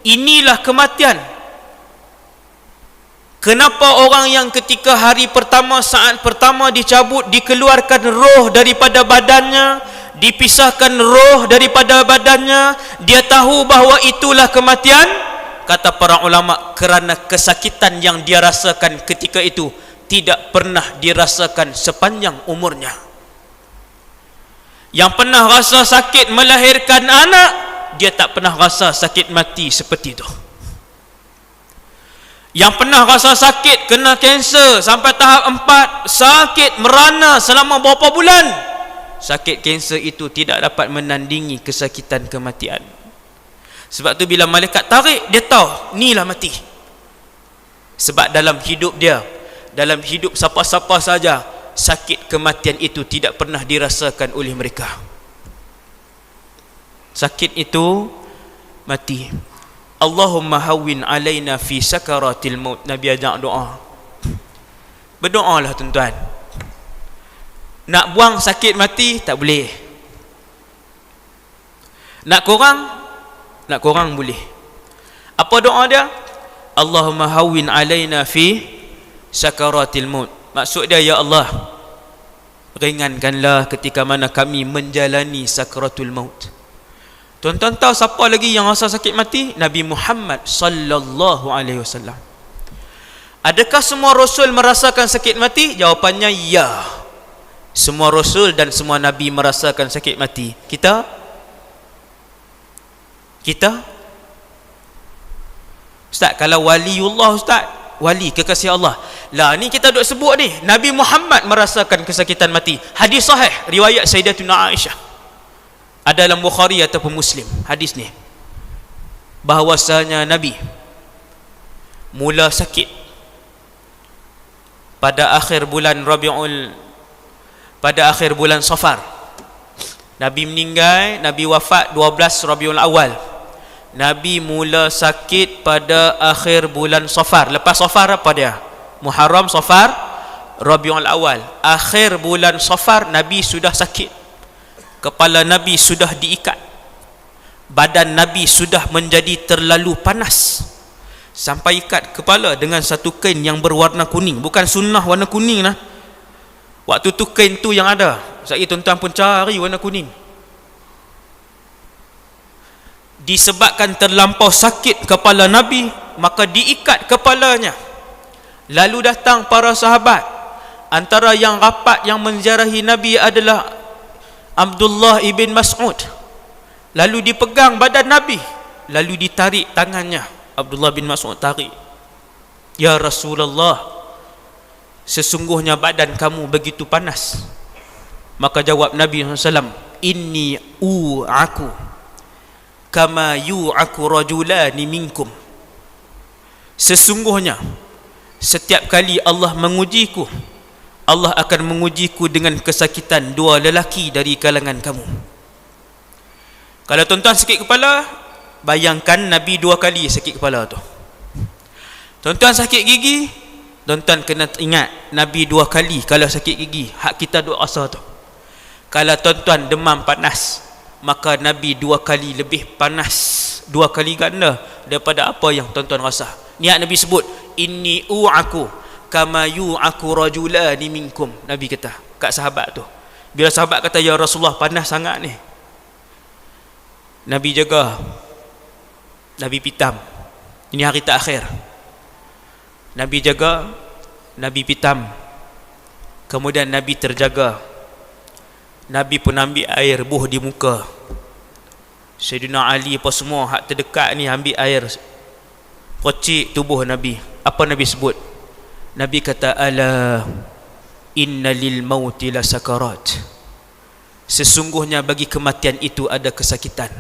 Inilah kematian. Kenapa orang yang ketika hari pertama, saat pertama dicabut, dikeluarkan roh daripada badannya, dipisahkan roh daripada badannya, dia tahu bahawa itulah kematian? Kata para ulama, kerana kesakitan yang dia rasakan ketika itu tidak pernah dirasakan sepanjang umurnya. Yang pernah rasa sakit melahirkan anak, dia tak pernah rasa sakit mati seperti itu. Yang pernah rasa sakit kena kanser sampai tahap 4, sakit merana selama berapa bulan, sakit kanser itu tidak dapat menandingi kesakitan kematian. Sebab tu bila malaikat tarik, dia tahu inilah mati. Sebab dalam hidup dia, dalam hidup siapa-siapa saja, sakit kematian itu tidak pernah dirasakan oleh mereka. Sakit itu mati. Allahumma hawwin alaina fi sakaratil maut. Nabi ajak doa. Berdoalah tuan-tuan. Nak buang sakit mati tak boleh. Nak kurang boleh. Apa doa dia? Allahumma hawwin alaina fi sakaratil maut. Maksud dia, ya Allah, ringankanlah ketika mana kami menjalani sakaratul maut. Tuan-tuan tahu siapa lagi yang rasa sakit mati? Nabi Muhammad sallallahu alaihi wasallam. Adakah semua rasul merasakan sakit mati? Jawapannya ya. Semua rasul dan semua nabi merasakan sakit mati. Kita Ustaz, kalau waliullah, Ustaz, wali kekasih Allah. Lah ni kita duk sebut ni, Nabi Muhammad merasakan kesakitan mati. Hadis sahih riwayat Sayyidatuna Aisyah. Ada dalam Bukhari ataupun Muslim hadis ni, bahawasanya Nabi mula sakit pada akhir bulan Safar. Nabi meninggal, Nabi wafat 12 Rabiul Awal. Nabi mula sakit pada akhir bulan Safar. Lepas Safar apa dia? Muharram, Safar, Rabiul Awal. Akhir bulan Safar Nabi sudah sakit. Kepala Nabi sudah diikat, badan Nabi sudah menjadi terlalu panas, sampai ikat kepala dengan satu kain yang berwarna kuning. Bukan sunnah warna kuning lah. Waktu tu kain tu yang ada. Saya tuan-tuan pun cari warna kuning. Disebabkan terlampau sakit kepala Nabi, maka diikat kepalanya. Lalu datang para sahabat. Antara yang rapat yang menziarahi Nabi adalah Abdullah ibn Mas'ud. Lalu dipegang badan Nabi, lalu ditarik tangannya. Abdullah bin Mas'ud tarik. Ya Rasulullah, sesungguhnya badan kamu begitu panas. Maka jawab Nabi SAW, inni u'aku kama yu'aku rajulani minkum. Sesungguhnya setiap kali Allah mengujiku, Allah akan mengujiku dengan kesakitan dua lelaki dari kalangan kamu. Kalau tuan-tuan sakit kepala, bayangkan Nabi 2 kali sakit kepala tu. Tuan-tuan sakit gigi, tuan-tuan kena ingat Nabi 2 kali kalau sakit gigi. Hak kita duk rasa tu. Kalau tuan-tuan demam panas, maka Nabi 2 kali lebih panas, 2 kali ganda daripada apa yang tuan-tuan rasa. Niat Nabi sebut, inni u'aku kama yu'aku rajulani minkum. Nabi kata kat sahabat tu, bila sahabat kata, ya Rasulullah, panas sangat ni, Nabi jaga, Nabi pitam. Ini hari terakhir, Nabi jaga, Nabi pitam. Kemudian Nabi terjaga. Nabi pun ambil air buh di muka. Sayyidina Ali apa semua hak terdekat ni ambil air, pocik tubuh Nabi. Apa Nabi sebut? Nabi kata, ala inna lil mauti la sakarat. Sesungguhnya bagi kematian itu ada kesakitan.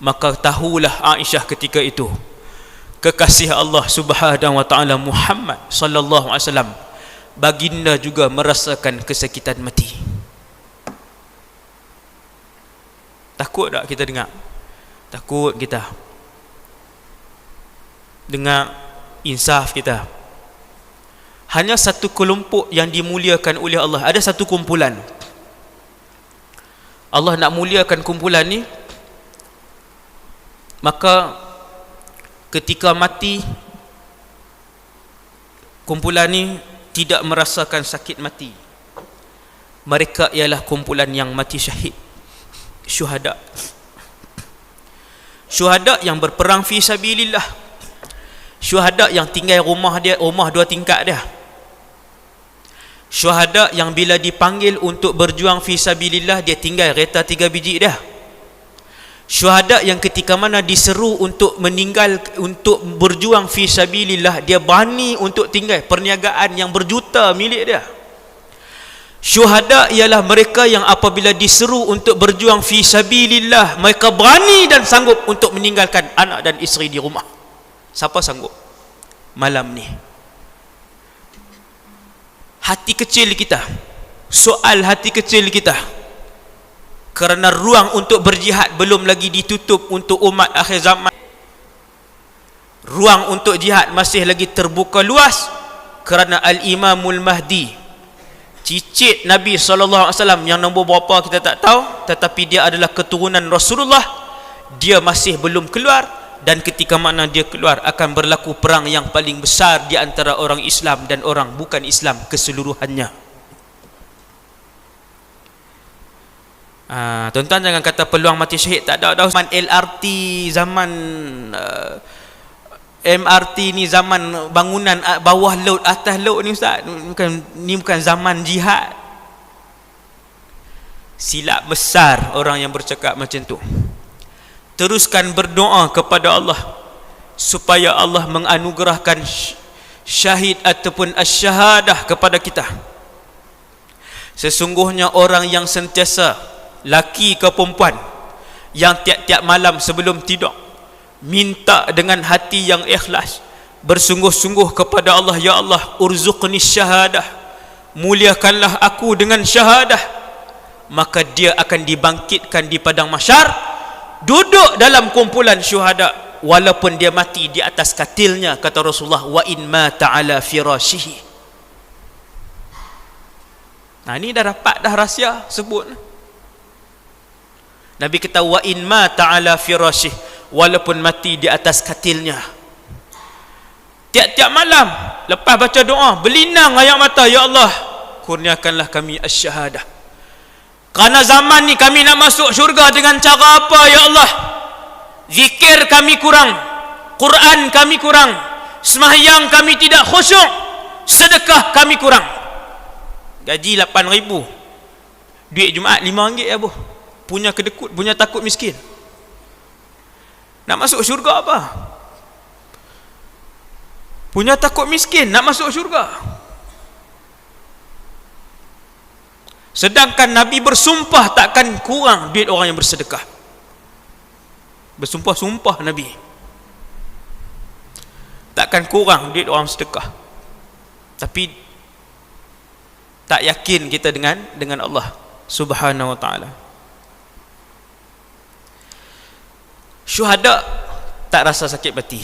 Maka tahulah Aisyah ketika itu, kekasih Allah Subhanahu wa taala Muhammad sallallahu alaihi wasallam, baginda juga merasakan kesakitan mati. Takut tak kita dengar? Takut kita dengar insaf kita. Hanya satu kelompok yang dimuliakan oleh Allah. Ada satu kumpulan, Allah nak muliakan kumpulan ni, Maka ketika mati, kumpulan ni tidak merasakan sakit mati. Mereka ialah kumpulan yang mati syahid, syuhada. Syuhada yang berperang fi sabilillah. Syuhada yang tinggal rumah dia, rumah 2 tingkat dia. Syuhada yang bila dipanggil untuk berjuang fi sabilillah, dia tinggal kereta 3 biji dah. Syuhada yang ketika mana diseru untuk meninggal, untuk berjuang fi sabilillah, dia berani untuk tinggal perniagaan yang berjuta milik dia. Syuhada ialah mereka yang apabila diseru untuk berjuang fi sabilillah, mereka berani dan sanggup untuk meninggalkan anak dan isteri di rumah. Siapa sanggup malam ni? Hati kecil kita, soal hati kecil kita, kerana ruang untuk berjihad belum lagi ditutup untuk umat akhir zaman. Ruang untuk jihad masih lagi terbuka luas kerana Al-Imamul Mahdi, cicit Nabi SAW yang nombor berapa kita tak tahu, tetapi dia adalah keturunan Rasulullah. Dia masih belum keluar, dan ketika mana dia keluar akan berlaku perang yang paling besar di antara orang Islam dan orang bukan Islam keseluruhannya. Tuan-tuan jangan kata peluang mati syahid tak ada. Zaman LRT, zaman MRT ni zaman bangunan bawah laut atas laut ni ustaz, ni bukan zaman jihad. Silap besar orang yang bercakap macam tu. Teruskan berdoa kepada Allah supaya Allah menganugerahkan syahid ataupun asy-syahadah kepada kita. Sesungguhnya orang yang sentiasa, laki ke perempuan, yang tiap-tiap malam sebelum tidur minta dengan hati yang ikhlas, bersungguh-sungguh kepada Allah, ya Allah, urzuqni syahadah, muliakanlah aku dengan syahadah, maka dia akan dibangkitkan di padang mahsyar, duduk dalam kumpulan syuhada, walaupun dia mati di atas katilnya, kata Rasulullah, wa in mata ala firashihi. Nah, ni dah dapat dah rahsia sebut. Nabi kata wa in mata ala firashihi, walaupun mati di atas katilnya. Tiap-tiap malam lepas baca doa, berlinang air mata, ya Allah, kurniakanlah kami asy-syahadah. Kerana zaman ni kami nak masuk syurga dengan cara apa, ya Allah? Zikir kami kurang, Quran kami kurang, sembahyang kami tidak khusyuk, sedekah kami kurang. Gaji 8,000, duit Jumaat RM5 ya bu. Punya kedekut, punya takut miskin. Nak masuk syurga apa? Punya takut miskin, nak masuk syurga. Sedangkan Nabi bersumpah takkan kurang duit orang yang bersedekah. Bersumpah-sumpah Nabi, takkan kurang duit orang sedekah. Tapi tak yakin kita dengan Allah Subhanahu wa taala. Syuhada tak rasa sakit hati.